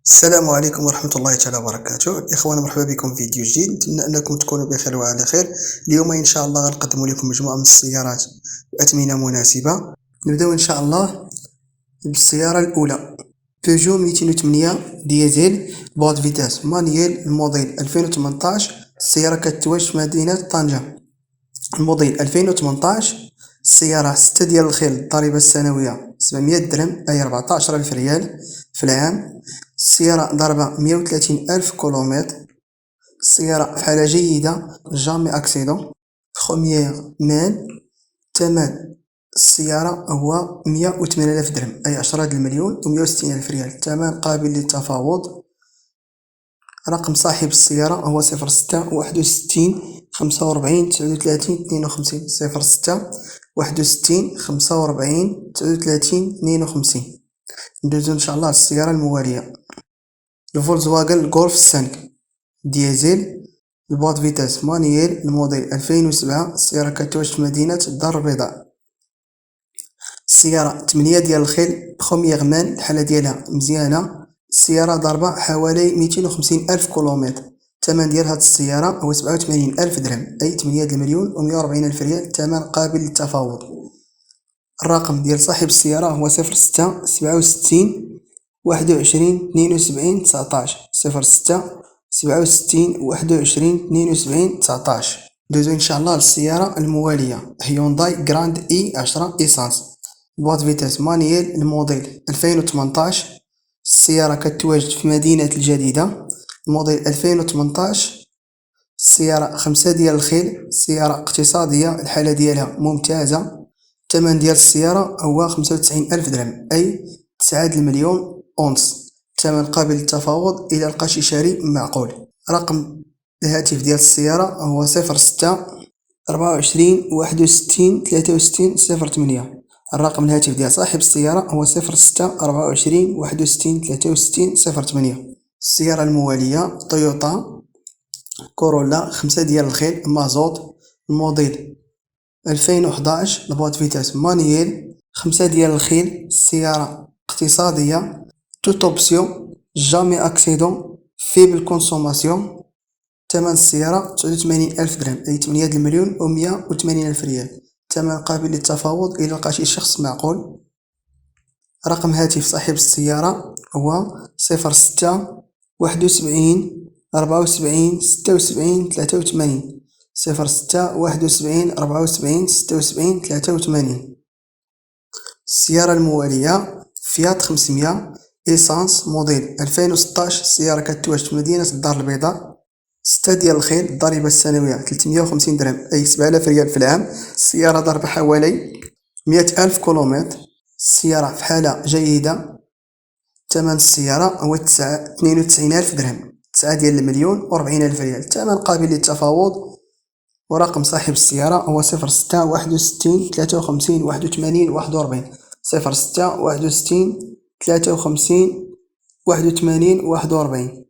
السلام عليكم ورحمة الله تعالى وبركاته. إخوانا، مرحبا بكم في فيديو جديد. نتمنى أنكم تكونوا بخير وعلى خير. اليوم إن شاء الله غنقدم لكم مجموعة من السيارات بأثمنة مناسبة. نبداو إن شاء الله بالسيارة الأولى، بيجو 208 ديزل بوط فيتاس مانييل، الموديل 2018. السيارة كتواجد في مدينة طنجة. الموديل 2018. السيارة 6 ديال الخيل، الضريبة السنوية 700 درهم أي 14,000 ريال في العام. السيارة ضربة 130,000 كيلومتر. السيارة في حالة جيدة، جامي أكسيدون، بخومييغ مان. ثمن السيارة هو 108,000 درهم أي 10,000,000 و160,000 ريال، ثمن قابل للتفاوض. رقم صاحب السيارة هو 06 61 45 39 52 06 61 45 39 52. ندوزو إن شاء الله السيارة الموالية، الفولكسواغن غولف 5 ديزل، البوط فيتاس مانييل، الموديل 2007. السيارة كتواجد في مدينة الدار البيضاء. السيارة 8 ديال الخيل، بخومييغ مان، الحالة ديالها مزيانة. السيارة ضربة حوالي 250,000 كيلومتر. الثمن ديال هاد السيارة هو 87,000 درهم أي 8,000,000 و140,000 ريال، ثمن قابل للتفاوض. الرقم ديال صاحب السيارة هو 06 67 21 72 19 06 67 21 72 19. ندوزو إن شاء الله للسيارة الموالية، هيونداي غراند إي 10 إيسانس، بوط فيتاس مانييل، الموديل 2018. السيارة كتواجد في مدينة الجديدة، الموديل 2018. السيارة 5 ديال الخيل، سيارة اقتصادية، الحالة ديالها ممتازة. الثمن ديال السيارة هو 95,000 درهم أي 9,000,000 أونص، ثمن قابل للتفاوض إلى لقى شي شاري معقول. رقم الهاتف ديال السيارة هو 06 24 61 63 08. الرقم الهاتف ديال صاحب السيارة هو 06 24 61 63 08. السيارة الموالية تويوتا كورولا 5 ديال الخيل مازوت، الموديل 2011، البوط فيتاس مانييل، 5 ديال الخيل. السيارة اقتصادية، توت اوبسيون، جامي اكسيدون، فيبل كونسوماسيون. ثمن السيارة 89,000 درهم أي 8,000,000 و180,000 ريال، ثمن قابل للتفاوض إلى لقى شي شخص معقول. رقم هاتف صاحب السيارة هو 06 71 74 76 83 06 71 74 76 83. السيارة الموالية فيات 500 إيسانس، موديل 2016. السيارة كتواجد في مدينة الدار البيضاء. 6 ديال الخيل، الضريبة السنوية 350 درهم أي 7,000 ريال في العام. السيارة ضربة حوالي 100,000 كيلومتر. السيارة في حالة جيدة. ثمن السيارة هو 92,000 درهم، 9,000,000 و40,000 ريال، ثمن قابل للتفاوض. ورقم صاحب السيارة هو 06 61 53 81 41 06 61 53 81 41.